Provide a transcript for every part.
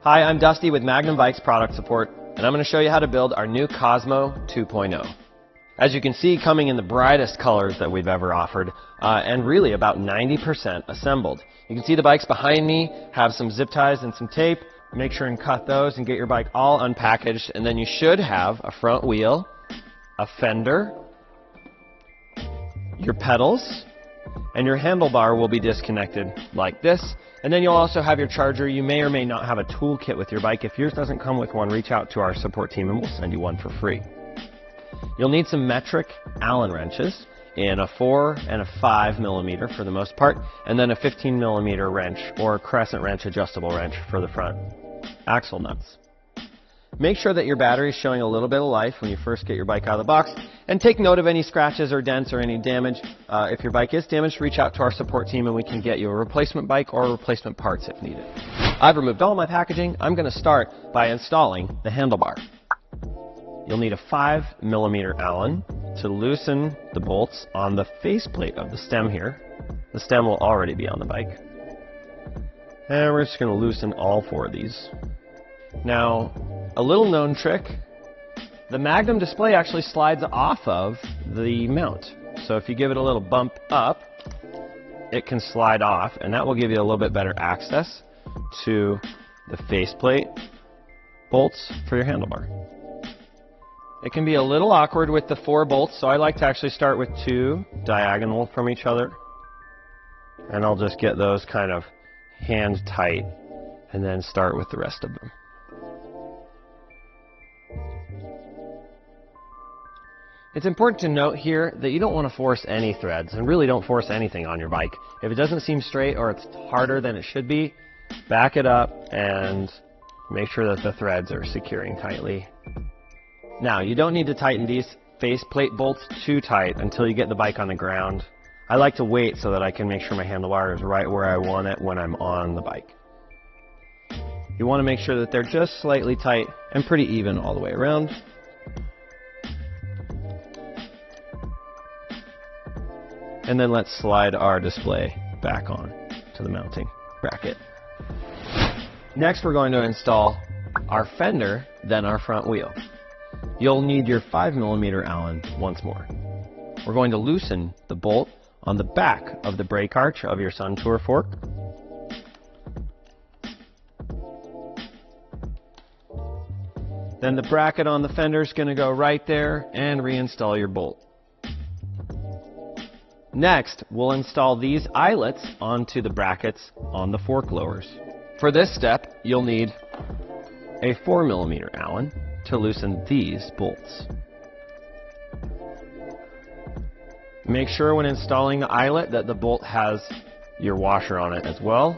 Hi, I'm Dusty with Magnum Bikes Product Support, and I'm going to show you how to build our new Cosmo 2.0. As you can see, coming in the brightest colors that we've ever offered, and really about 90% assembled. You can see the bikes behind me have some zip ties and some tape. Make sure and cut those and get your bike all unpackaged, and then you should have a front wheel, a fender, your pedals, and your handlebar will be disconnected like this. And then you'll also have your charger. You may or may not have a toolkit with your bike. If yours doesn't come with one, reach out to our support team and we'll send you one for free. You'll need some metric Allen wrenches in a 4 and a 5 millimeter for the most part, and then a 15 millimeter wrench or crescent wrench adjustable wrench for the front axle nuts. Make sure that your battery is showing a little bit of life when you first get your bike out of the box, and take note of any scratches or dents or any damage. If your bike is damaged, reach out to our support team and we can get you a replacement bike or replacement parts if needed. I've removed all my packaging. I'm going to start by installing the handlebar. You'll need a 5 millimeter Allen to loosen the bolts on the faceplate of the stem here. The stem will already be on the bike. And we're just going to loosen all 4 of these. Now, a little known trick, the Magnum display actually slides off of the mount. So if you give it a little bump up, it can slide off, and that will give you a little bit better access to the faceplate bolts for your handlebar. It can be a little awkward with the 4 bolts, so I like to actually start with 2 diagonal from each other. And I'll just get those kind of hand tight and then start with the rest of them. It's important to note here that you don't want to force any threads, and really don't force anything on your bike. If it doesn't seem straight or it's harder than it should be, back it up and make sure that the threads are securing tightly. Now, you don't need to tighten these faceplate bolts too tight until you get the bike on the ground. I like to wait so that I can make sure my handlebar is right where I want it when I'm on the bike. You want to make sure that they're just slightly tight and pretty even all the way around. And then let's slide our display back on to the mounting bracket. Next, we're going to install our fender, then our front wheel. You'll need your 5 millimeter Allen once more. We're going to loosen the bolt on the back of the brake arch of your Sun Tour fork. Then the bracket on the fender is going to go right there, and reinstall your bolt. Next, we'll install these eyelets onto the brackets on the fork lowers. For this step, you'll need a 4 millimeter Allen to loosen these bolts. Make sure when installing the eyelet that the bolt has your washer on it as well,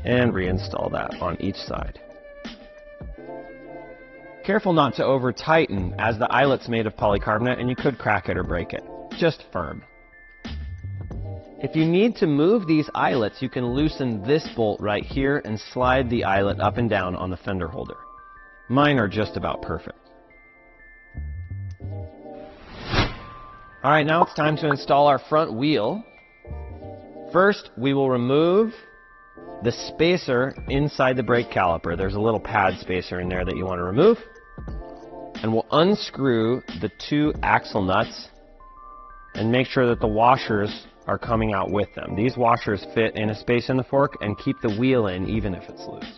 and reinstall that on each side. Careful not to over tighten, as the eyelet's made of polycarbonate and you could crack it or break it. Just firm. If you need to move these eyelets, you can loosen this bolt right here and slide the eyelet up and down on the fender holder. Mine are just about perfect. Alright, now it's time to install our front wheel. First, we will remove the spacer inside the brake caliper. There's a little pad spacer in there that you want to remove. And we'll unscrew the 2 axle nuts and make sure that the washers are coming out with them. These washers fit in a space in the fork and keep the wheel in even if it's loose.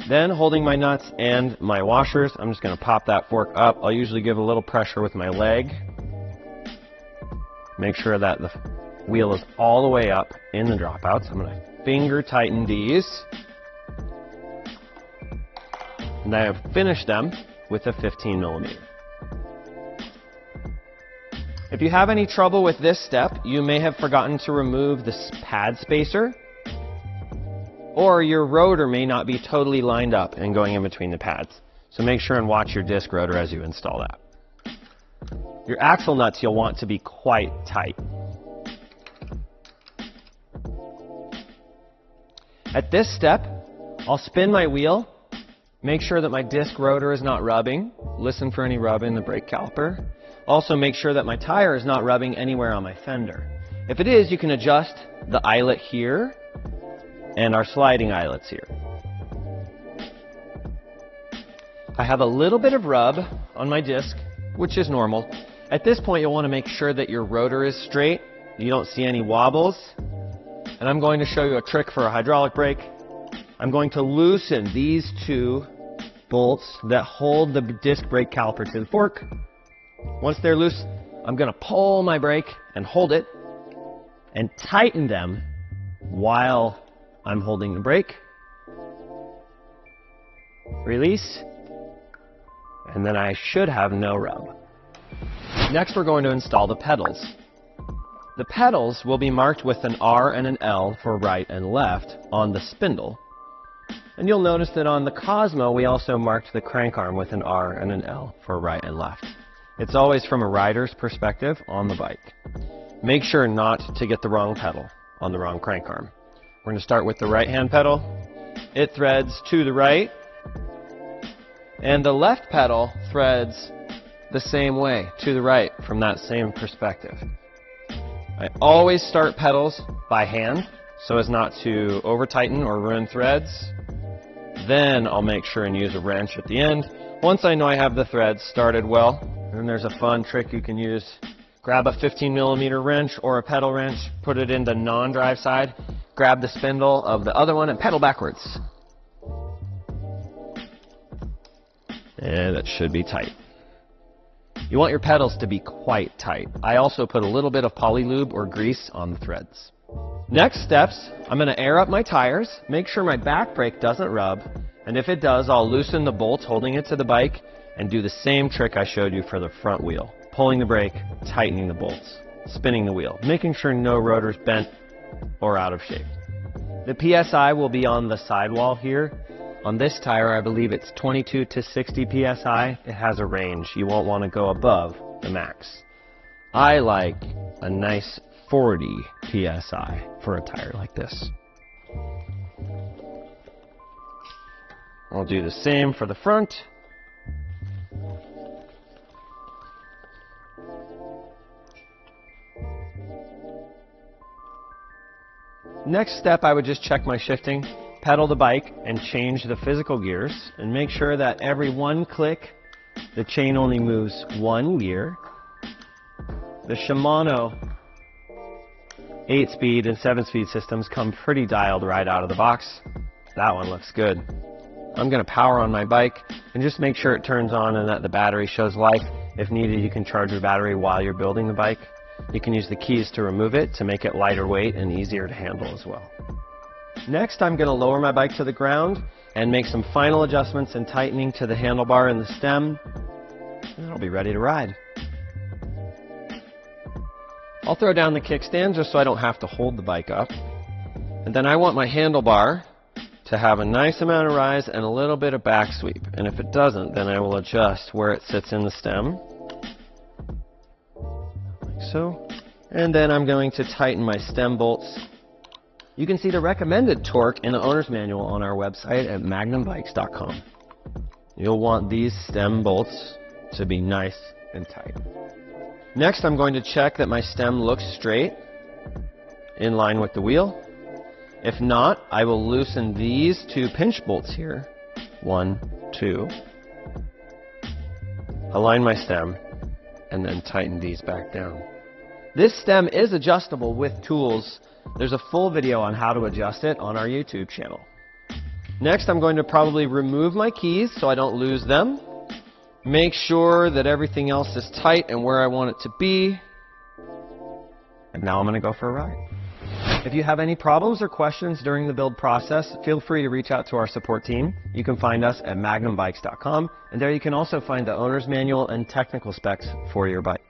Then, holding my nuts and my washers, I'm just going to pop that fork up. I'll usually give a little pressure with my leg. Make sure that the wheel is all the way up in the dropouts. I'm going to finger tighten these. And I have finished them with a 15 millimeter. If you have any trouble with this step, you may have forgotten to remove the pad spacer, or your rotor may not be totally lined up and going in between the pads. So make sure and watch your disc rotor as you install that. Your axle nuts you'll want to be quite tight. At this step, I'll spin my wheel, make sure that my disc rotor is not rubbing. Listen for any rub in the brake caliper. Also, make sure that my tire is not rubbing anywhere on my fender. If it is, you can adjust the eyelet here and our sliding eyelets here. I have a little bit of rub on my disc, which is normal. At this point, you'll want to make sure that your rotor is straight, you don't see any wobbles. And I'm going to show you a trick for a hydraulic brake. I'm going to loosen these two bolts that hold the disc brake caliper to the fork. Once they're loose, I'm going to pull my brake and hold it and tighten them while I'm holding the brake. Release. And then I should have no rub. Next, we're going to install the pedals. The pedals will be marked with an R and an L for right and left on the spindle. And you'll notice that on the Cosmo, we also marked the crank arm with an R and an L for right and left. It's always from a rider's perspective on the bike. Make sure not to get the wrong pedal on the wrong crank arm. We're going to start with the right-hand pedal. It threads to the right. And the left pedal threads the same way, to the right, from that same perspective. I always start pedals by hand, so as not to over-tighten or ruin threads. Then I'll make sure and use a wrench at the end. Once I know I have the threads started well, then there's a fun trick you can use. Grab a 15mm wrench or a pedal wrench, put it into non-drive side, grab the spindle of the other one and pedal backwards. And that should be tight. You want your pedals to be quite tight. I also put a little bit of polylube or grease on the threads. Next steps, I'm going to air up my tires, make sure my back brake doesn't rub, and if it does, I'll loosen the bolts holding it to the bike and do the same trick I showed you for the front wheel. Pulling the brake, tightening the bolts, spinning the wheel, making sure no rotor's bent or out of shape. The PSI will be on the sidewall here. On this tire, I believe it's 22 to 60 PSI. It has a range. You won't want to go above the max. I like a nice 40 PSI for a tire like this. I'll do the same for the front. Next step, I would just check my shifting, pedal the bike, and change the physical gears, and make sure that every one click, the chain only moves one gear. The Shimano 8-speed and 7-speed systems come pretty dialed right out of the box. That one looks good. I'm going to power on my bike and just make sure it turns on and that the battery shows life. If needed, you can charge your battery while you're building the bike. You can use the keys to remove it to make it lighter weight and easier to handle as well. Next, I'm going to lower my bike to the ground and make some final adjustments and tightening to the handlebar and the stem, and I'll be ready to ride. I'll throw down the kickstand just so I don't have to hold the bike up. And then I want my handlebar to have a nice amount of rise and a little bit of back sweep. And if it doesn't, then I will adjust where it sits in the stem. Like so. And then I'm going to tighten my stem bolts. You can see the recommended torque in the owner's manual on our website at magnumbikes.com. You'll want these stem bolts to be nice and tight. Next, I'm going to check that my stem looks straight, in line with the wheel. If not, I will loosen these two pinch bolts here. 1, 2. Align my stem, and then tighten these back down. This stem is adjustable with tools. There's a full video on how to adjust it on our YouTube channel. Next, I'm going to probably remove my keys so I don't lose them. Make sure that everything else is tight and where I want it to be. And now I'm going to go for a ride. If you have any problems or questions during the build process, feel free to reach out to our support team. You can find us at magnumbikes.com, and there you can also find the owner's manual and technical specs for your bike.